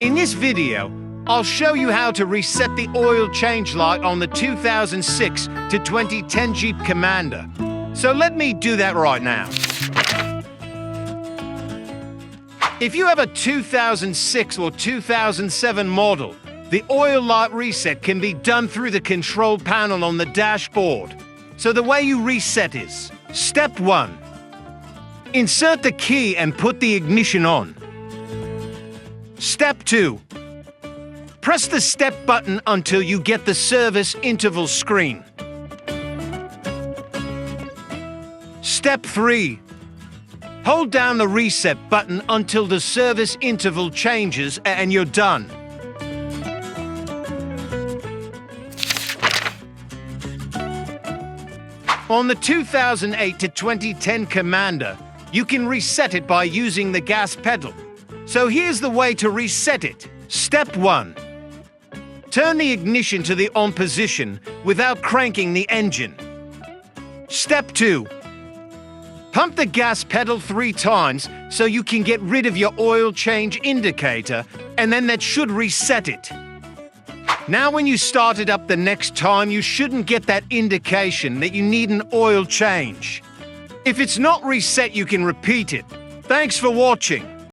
In this video, I'll show you how to reset the oil change light on the 2006 to 2010 Jeep Commander. So let me do that right now. If you have a 2006 or 2007 model, the oil light reset can be done through the control panel on the dashboard. So the way you reset is: Step 1. Insert the key and put the ignition on. Step 2. Press the step button until you get the service interval screen. Step 3. Hold down the reset button until the service interval changes and you're done. On the 2008 to 2010 Commander, you can reset it by using the gas pedal. So here's the way to reset it. Step 1. Turn the ignition to the on position without cranking the engine. Step 2. Pump the gas pedal 3 times so you can get rid of your oil change indicator, and then that should reset it. Now when you start it up the next time, you shouldn't get that indication that you need an oil change. If it's not reset, you can repeat it. Thanks for watching.